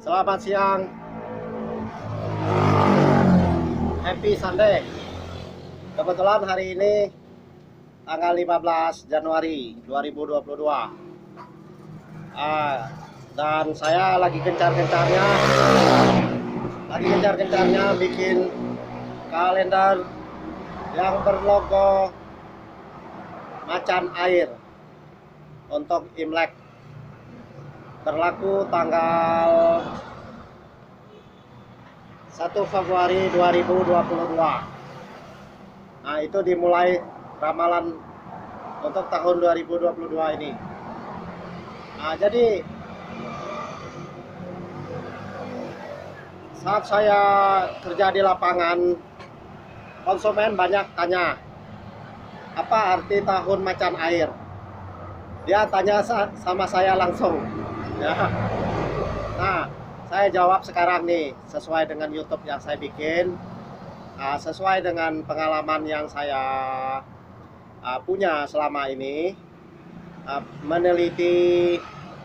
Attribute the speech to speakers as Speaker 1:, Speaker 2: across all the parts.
Speaker 1: Selamat siang, happy Sunday. Kebetulan hari ini tanggal 15 Januari 2022. Dan saya lagi gencar-gencarnya bikin kalender yang berlogo macan air untuk Imlek, berlaku tanggal 1 Februari 2022. Nah, itu dimulai ramalan untuk tahun 2022 ini. Nah, jadi saat saya kerja di lapangan, konsumen banyak tanya, apa arti tahun macan air? Dia tanya sama saya langsung, ya. Nah, saya jawab sekarang nih, sesuai dengan YouTube yang saya bikin, sesuai dengan pengalaman yang saya punya selama ini, meneliti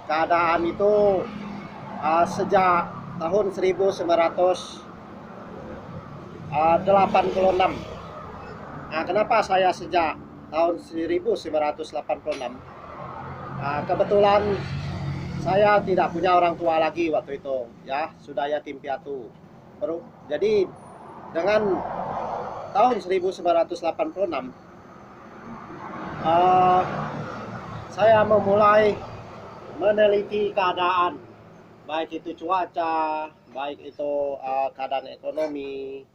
Speaker 1: keadaan itu sejak tahun 1986. Nah, kenapa saya sejak tahun 1986? Kebetulan saya tidak punya orang tua lagi waktu itu, ya, sudah yatim piatu. Jadi dengan tahun 1986 saya memulai meneliti keadaan, baik itu cuaca, baik itu keadaan ekonomi,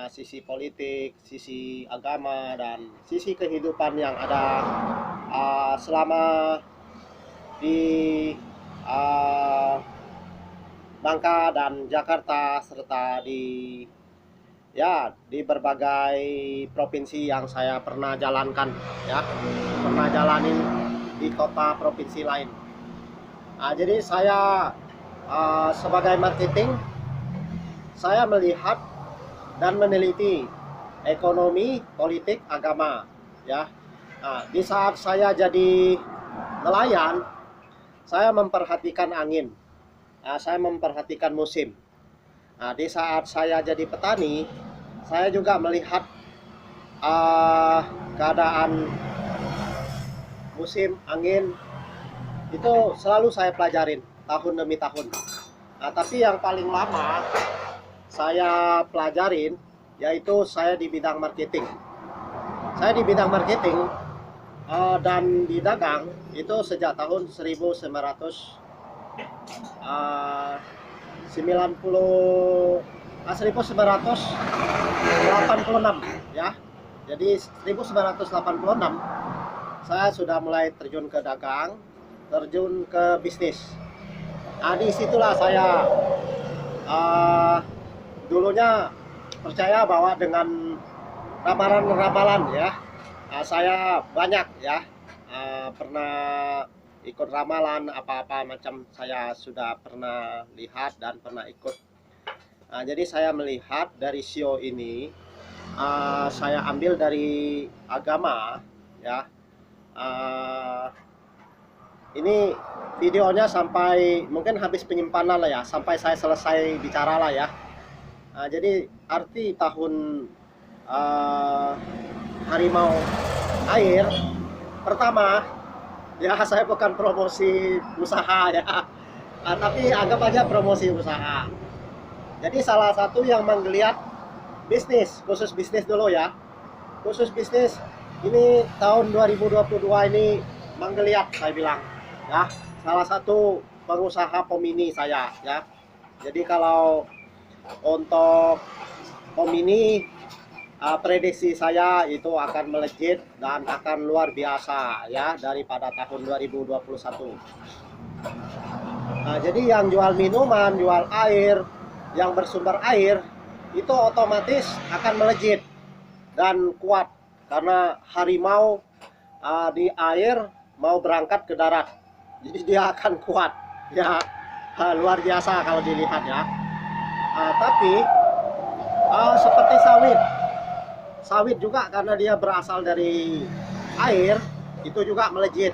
Speaker 1: sisi politik, sisi agama, dan sisi kehidupan yang ada selama di Bangka dan Jakarta, serta di berbagai provinsi yang saya pernah jalankan, ya, pernah jalanin di kota provinsi lain. Nah, jadi saya sebagai marketing, saya melihat dan meneliti ekonomi, politik, agama, ya. Nah, di saat saya jadi nelayan, saya memperhatikan angin, saya memperhatikan musim. Nah, di saat saya jadi petani, saya juga melihat keadaan musim, angin, itu selalu saya pelajarin tahun demi tahun. Nah, tapi yang paling lama saya pelajarin yaitu saya di bidang marketing. Saya di bidang marketing dan di dagang itu sejak tahun 1986, ya. Jadi 1986 saya sudah mulai terjun ke dagang, terjun ke bisnis. Nah, disitulah saya dulunya percaya bahwa dengan ramalan-ramalan, ya, saya banyak, ya, pernah ikut ramalan apa-apa macam, saya sudah pernah lihat dan pernah ikut. Nah, jadi saya melihat dari sio ini, saya ambil dari agama, ya. Ini videonya sampai mungkin habis penyimpanan lah, ya, sampai saya selesai bicara lah, ya. Nah, jadi arti tahun harimau air pertama, ya, saya bukan promosi usaha, ya, tapi anggap aja promosi usaha. Jadi salah satu yang menggeliat bisnis, khusus bisnis dulu, ya, khusus bisnis ini tahun 2022 ini menggeliat, saya bilang, ya, salah satu pengusaha pemini saya, ya. Jadi kalau untuk pemini, prediksi saya itu akan melejit dan akan luar biasa, ya, daripada tahun 2021. Nah, jadi yang jual minuman, jual air, yang bersumber air, itu otomatis akan melejit dan kuat, karena harimau di air mau berangkat ke darat, jadi dia akan kuat, ya. Luar biasa kalau dilihat, ya. Tapi seperti sawit juga, karena dia berasal dari air, itu juga melejit,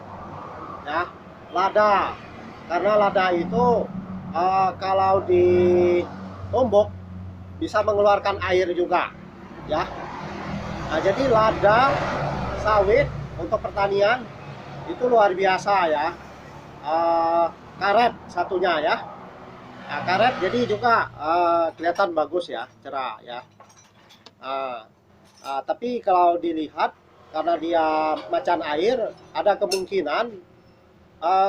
Speaker 1: ya. Lada, karena lada itu kalau ditumbuk bisa mengeluarkan air juga, ya. Nah, jadi lada sawit untuk pertanian itu luar biasa ya. Karet satunya ya. Nah, karet jadi juga kelihatan bagus ya, cerah ya. Tapi kalau dilihat karena dia macan air, ada kemungkinan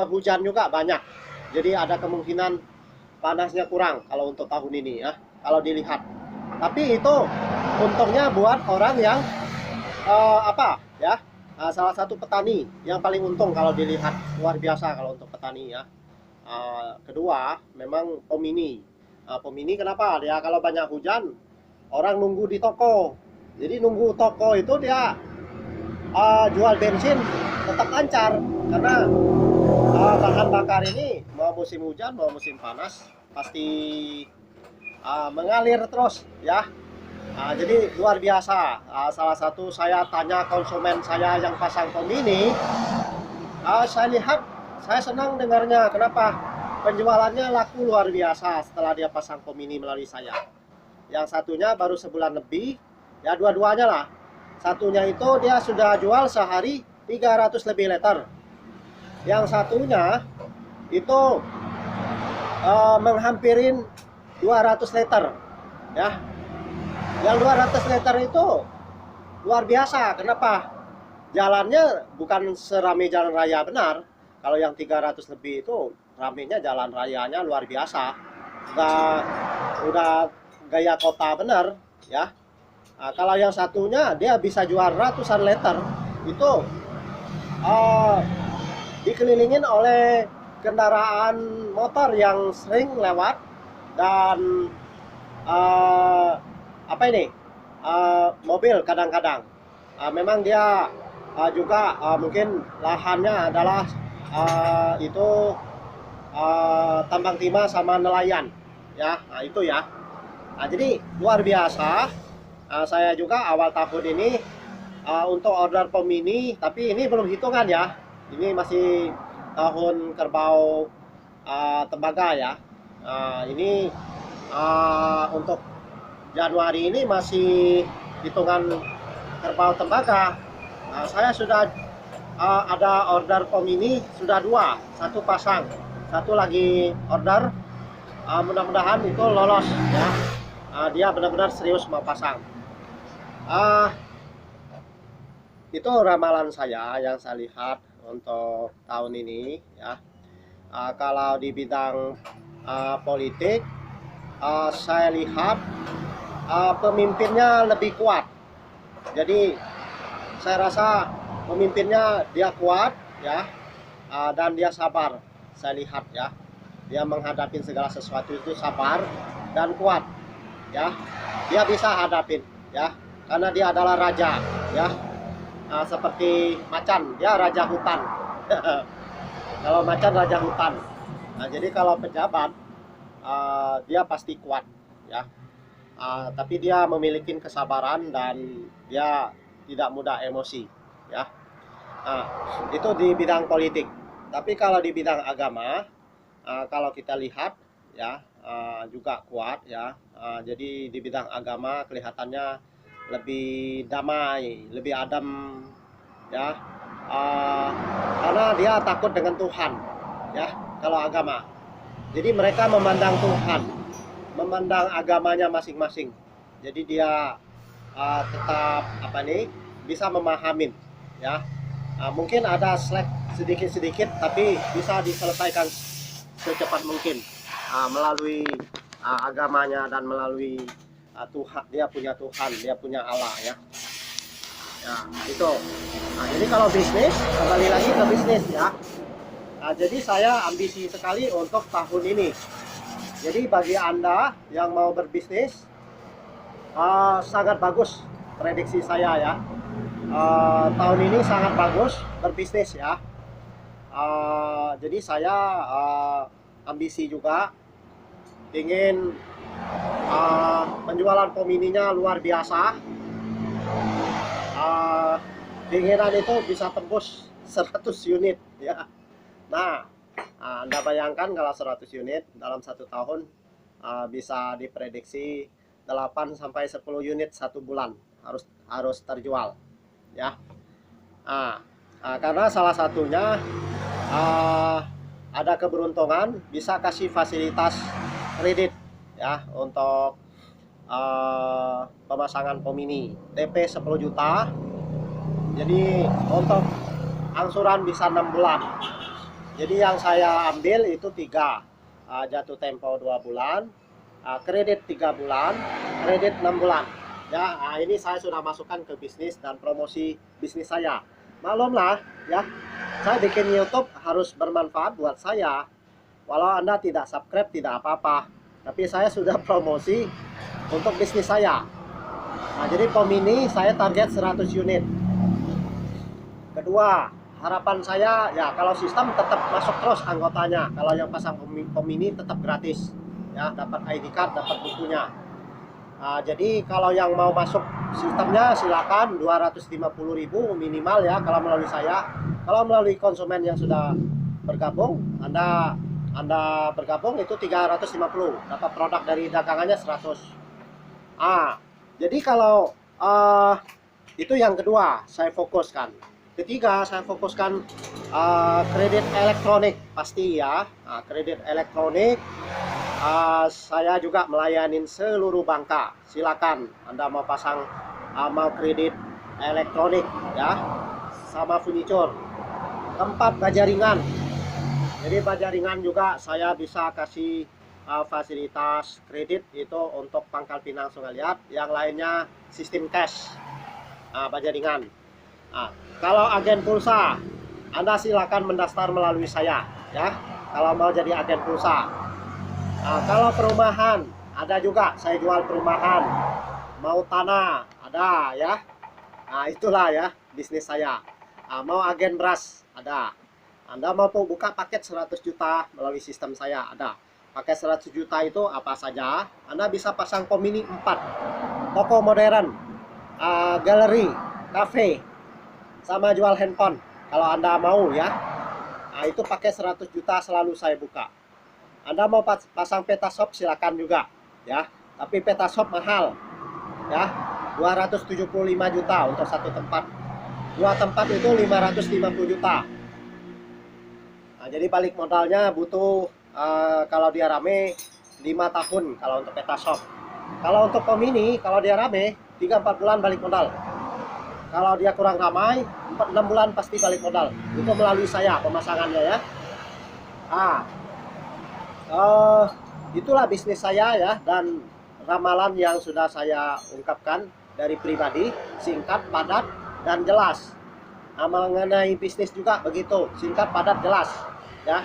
Speaker 1: hujan juga banyak. Jadi ada kemungkinan panasnya kurang kalau untuk tahun ini ya, kalau dilihat. Tapi itu untungnya buat orang yang apa ya, salah satu petani yang paling untung kalau dilihat, luar biasa kalau untuk petani ya. Kedua, memang pemini. Pemini kenapa? Dia kalau banyak hujan, orang nunggu di toko. Jadi nunggu toko itu dia jual bensin tetap lancar karena bahan bakar ini mau musim hujan mau musim panas pasti mengalir terus ya. Jadi luar biasa. Salah satu saya tanya konsumen saya yang pasang pemini, saya lihat, saya senang dengarnya. Kenapa? Penjualannya laku luar biasa setelah dia pasang pemini melalui saya. Yang satunya baru sebulan lebih, ya dua-duanya lah. Satunya itu dia sudah jual sehari 300 lebih liter. Yang satunya itu menghampirin 200 liter ya. Yang 200 liter itu luar biasa. Kenapa? Jalannya bukan seramai jalan raya benar. Kalau yang 300 lebih itu ramenya jalan rayanya luar biasa. Udah gaya kota benar ya. Kalau yang satunya dia bisa jual ratusan liter. Itu dikelilingin oleh kendaraan motor yang sering lewat dan mobil kadang-kadang. Memang dia juga mungkin lahannya adalah itu tambang timah sama nelayan ya. Itu ya. Jadi luar biasa. Saya juga awal tahun ini untuk order pemini, tapi ini belum hitungan ya. Ini masih tahun kerbau tembaga ya. Ini untuk Januari ini masih hitungan kerbau tembaga. Saya sudah ada order pemini sudah 2, 1 pasang, 1 lagi order. Mudah-mudahan itu lolos ya. Dia benar-benar serius mau pasang. Itu ramalan saya yang saya lihat untuk tahun ini ya. Kalau di bidang politik, saya lihat pemimpinnya lebih kuat. Jadi saya rasa pemimpinnya dia kuat ya, dan dia sabar. Saya lihat ya, dia menghadapi segala sesuatu itu sabar dan kuat ya. Dia bisa hadapin ya, karena dia adalah raja ya. Seperti macan, dia raja hutan. Kalau macan raja hutan. Jadi kalau pejabat dia pasti kuat ya. Tapi dia memiliki kesabaran dan dia tidak mudah emosi ya. Itu di bidang politik. Tapi kalau di bidang agama, kalau kita lihat ya, juga kuat ya. Jadi di bidang agama kelihatannya lebih damai, lebih adem ya. Karena dia takut dengan Tuhan ya. Kalau agama, jadi mereka memandang Tuhan, memandang agamanya masing-masing. Jadi dia tetap bisa memahamin ya. Mungkin ada slack sedikit-sedikit, tapi bisa diselesaikan secepat mungkin melalui agamanya dan melalui Tuhan. Dia punya Tuhan, dia punya Allah ya. Itu. Jadi kalau bisnis, kembali lagi ke bisnis ya. Jadi saya ambisi sekali untuk tahun ini. Jadi bagi Anda yang mau berbisnis, sangat bagus prediksi saya ya. Tahun ini sangat bagus berbisnis ya. Jadi saya ambisi juga ingin penjualan pemininya luar biasa. Keinginan itu bisa tembus 100 unit ya. Nah, Anda bayangkan kalau 100 unit dalam 1 tahun, bisa diprediksi 8 sampai 10 unit 1 bulan harus terjual ya. Karena salah satunya ada keberuntungan bisa kasih fasilitas kredit ya untuk pemasangan Pomini DP 10 juta. Jadi untuk angsuran bisa 6 bulan. Jadi yang saya ambil itu 3, jatuh tempo 2 bulan, kredit 3 bulan, kredit 6 bulan. Ya, ini saya sudah masukkan ke bisnis dan promosi bisnis saya. Maklumlah ya, saya bikin YouTube harus bermanfaat buat saya. Walau Anda tidak subscribe tidak apa-apa, tapi saya sudah promosi untuk bisnis saya. Jadi Pomini saya target 100 unit. Kedua, harapan saya ya kalau sistem tetap masuk terus anggotanya. Kalau yang pasang Pomini tetap gratis ya, dapat ID card, dapat bukunya. Jadi kalau yang mau masuk sistemnya silakan 250.000 minimal ya kalau melalui saya. Kalau melalui konsumen yang sudah bergabung, Anda bergabung itu 350, dapat produk dari dagangannya 100. Jadi kalau itu yang kedua saya fokuskan. Ketiga, saya fokuskan kredit elektronik pasti ya. Kredit elektronik saya juga melayanin seluruh bangka. Silakan Anda mau pasang mau kredit elektronik ya, sama furniture, tempat bajaringan. Jadi bajaringan juga saya bisa kasih fasilitas kredit itu untuk Pangkal Pinang Sungai Liat. Yang lainnya sistem cash bajaringan. Kalau agen pulsa, Anda silakan mendaftar melalui saya ya. Kalau mau jadi agen pulsa. Kalau perumahan, ada juga saya jual perumahan. Mau tanah, ada ya. Itulah ya bisnis saya. Mau agen beras, ada. Anda mau buka paket 100 juta melalui sistem saya, ada. Pakai 100 juta itu apa saja. Anda bisa pasang Pomini 4, toko modern, galeri, cafe, sama jual handphone kalau Anda mau ya. Itu pakai 100 juta selalu saya buka. Anda mau pasang peta shop silakan juga ya, tapi peta shop mahal ya, 275 juta untuk 1 tempat. 2 tempat itu 550 juta. Jadi balik modalnya butuh kalau dia rame 5 tahun kalau untuk peta shop. Kalau untuk Pomini kalau dia rame 3-4 bulan balik modal. Kalau dia kurang ramai 4-6 bulan pasti balik modal. Itu melalui saya pemasangannya ya. Itulah bisnis saya ya, dan ramalan yang sudah saya ungkapkan dari pribadi, singkat, padat, dan jelas. Mengenai bisnis juga begitu, singkat, padat, jelas ya.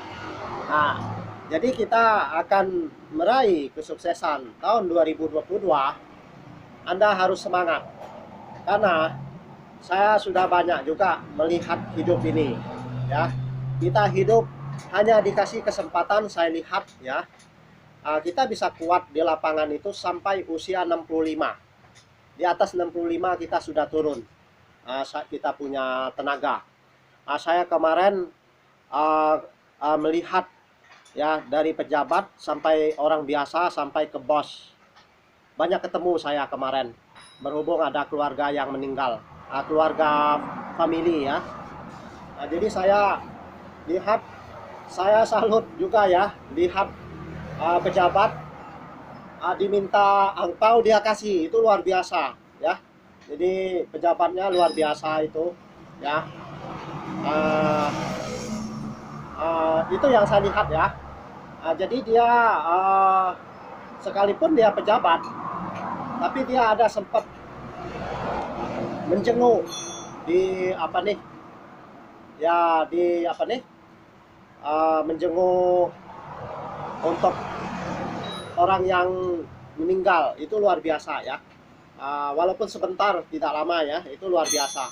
Speaker 1: Jadi kita akan meraih kesuksesan tahun 2022. Anda harus semangat karena saya sudah banyak juga melihat hidup ini ya. Kita hidup hanya dikasih kesempatan, saya lihat ya, kita bisa kuat di lapangan itu sampai usia 65. Di atas 65 kita sudah turun, kita punya tenaga. Saya kemarin melihat ya, dari pejabat sampai orang biasa sampai ke bos, banyak ketemu saya kemarin. Berhubung ada keluarga yang meninggal, keluarga family ya. Jadi saya lihat, saya salut juga ya, lihat pejabat diminta angpau dia kasih, itu luar biasa ya. Jadi pejabatnya luar biasa itu ya. Itu yang saya lihat ya. Jadi dia sekalipun dia pejabat, tapi dia ada sempat menjenguk di apa nih ya, di apa nih, menjenguk untuk orang yang meninggal. Itu luar biasa ya. Walaupun sebentar, tidak lama ya, itu luar biasa.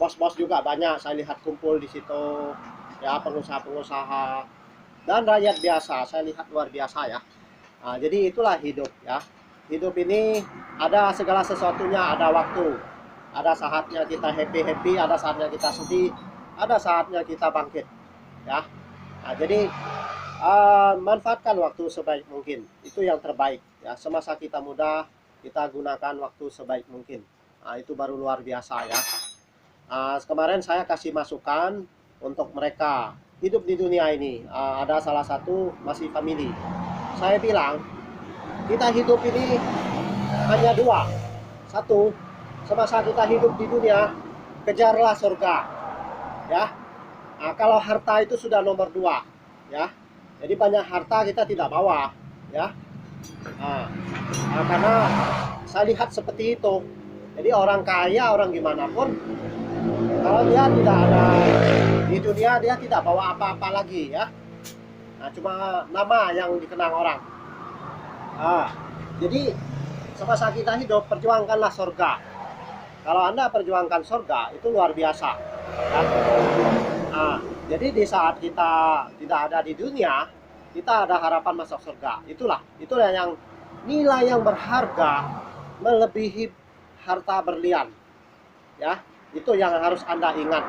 Speaker 1: Bos-bos juga banyak saya lihat kumpul di situ ya, pengusaha-pengusaha dan rakyat biasa saya lihat luar biasa ya. Jadi itulah hidup ya. Hidup ini ada segala sesuatunya, ada waktu. Ada saatnya kita happy-happy, ada saatnya kita sedih, ada saatnya kita bangkit ya. Nah, jadi manfaatkan waktu sebaik mungkin, itu yang terbaik ya. Semasa kita muda, kita gunakan waktu sebaik mungkin. Nah, itu baru luar biasa ya. Kemarin saya kasih masukan untuk mereka hidup di dunia ini. Ada salah satu masih family. Saya bilang kita hidup ini hanya dua. Satu, semasa kita hidup di dunia, kejarlah surga ya. Kalau harta itu sudah nomor dua ya. Jadi banyak harta kita tidak bawa ya. Karena saya lihat seperti itu. Jadi orang kaya, orang gimana pun, kalau dia tidak ada di dunia, dia tidak bawa apa-apa lagi ya. Cuma nama yang dikenang orang. Jadi semasa kita hidup, perjuangkanlah surga. Kalau Anda perjuangkan surga, itu luar biasa ya. Jadi di saat kita tidak ada di dunia, kita ada harapan masuk surga. Itulah yang nilai yang berharga melebihi harta berlian ya. Itu yang harus Anda ingat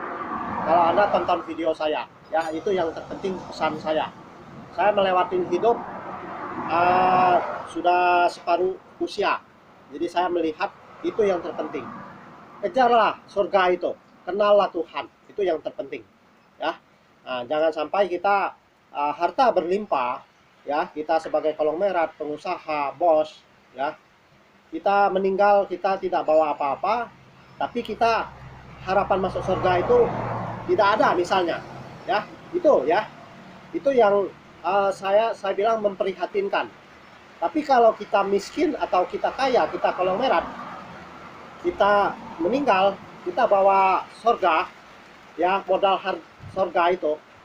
Speaker 1: kalau Anda tonton video saya ya. Itu yang terpenting pesan saya. Saya melewati hidup sudah separuh usia, jadi saya melihat itu yang terpenting. Kejarlah surga itu, kenallah Tuhan, itu yang terpenting ya. Jangan sampai kita harta berlimpah ya, kita sebagai konglomerat, pengusaha, bos ya, kita meninggal, kita tidak bawa apa-apa, tapi kita harapan masuk surga itu tidak ada misalnya ya. Itu yang saya bilang memprihatinkan. Tapi kalau kita miskin atau kita kaya, kita konglomerat, kita meninggal, kita bawa surga ya, modal surga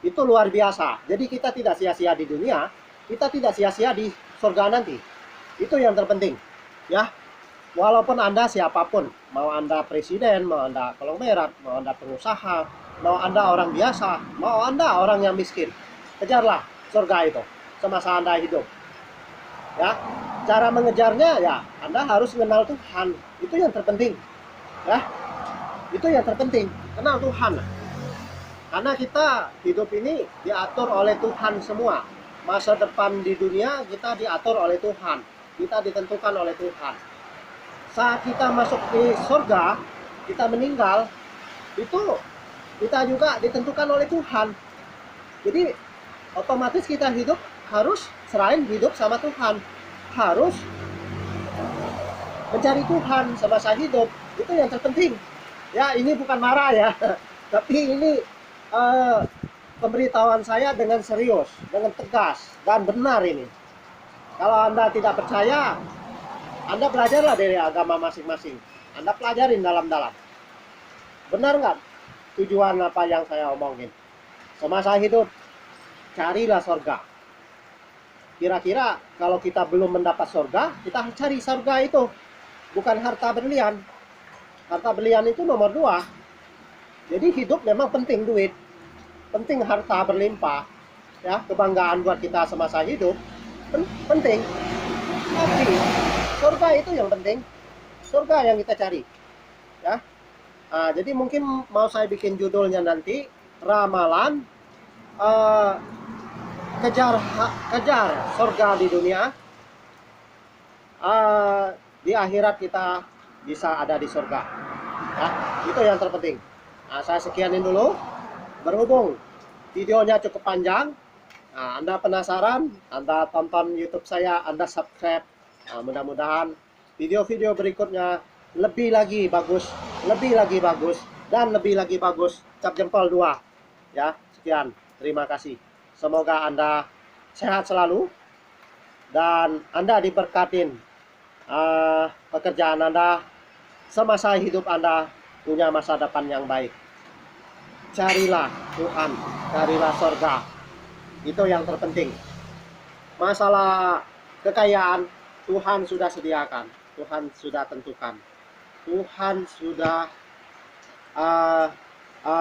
Speaker 1: itu luar biasa. Jadi kita tidak sia-sia di dunia, kita tidak sia-sia di surga nanti. Itu yang terpenting ya. Walaupun Anda siapapun, mau Anda presiden, mau Anda konglomerat, mau Anda pengusaha, mau Anda orang biasa, mau Anda orang yang miskin, kejarlah surga itu semasa Anda hidup ya. Cara mengejarnya ya, Anda harus mengenal Tuhan, itu yang terpenting ya. Itu yang terpenting, kenal Tuhan. Karena kita hidup ini diatur oleh Tuhan semua. Masa depan di dunia kita diatur oleh Tuhan, kita ditentukan oleh Tuhan. Saat kita masuk di surga, kita meninggal, itu kita juga ditentukan oleh Tuhan. Jadi otomatis kita hidup harus serahin hidup sama Tuhan, harus mencari Tuhan semasa hidup. Itu yang terpenting ya. Ini bukan marah ya, tapi ini pemberitahuan saya dengan serius, dengan tegas dan benar ini. Kalau Anda tidak percaya, Anda belajarlah dari agama masing-masing, Anda pelajarin dalam-dalam. Benar nggak tujuan apa yang saya omongin? Semasa hidup carilah surga. Kira-kira kalau kita belum mendapat surga, kita cari surga itu, bukan harta berlian. Harta berlian itu nomor dua. Jadi hidup memang penting duit, penting harta berlimpah ya, kebanggaan buat kita semasa hidup penting. Tapi surga itu yang penting, surga yang kita cari ya. Jadi mungkin mau saya bikin judulnya nanti, ramalan kejar surga di dunia, di akhirat kita bisa ada di surga ya. Itu yang terpenting. Saya sekianin dulu. Berhubung videonya cukup panjang, Anda penasaran, Anda tonton YouTube saya, Anda subscribe. Mudah-mudahan video-video berikutnya lebih lagi bagus, dan lebih lagi bagus. Cap jempol 2 ya. Sekian, terima kasih. Semoga Anda sehat selalu dan Anda diberkatin pekerjaan Anda, semasa hidup Anda punya masa depan yang baik. Carilah Tuhan, carilah surga, itu yang terpenting. Masalah kekayaan Tuhan sudah sediakan, Tuhan sudah tentukan, Tuhan sudah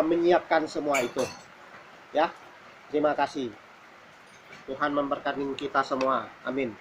Speaker 1: menyiapkan semua itu ya. Terima kasih. Tuhan memberkati kita semua, amin.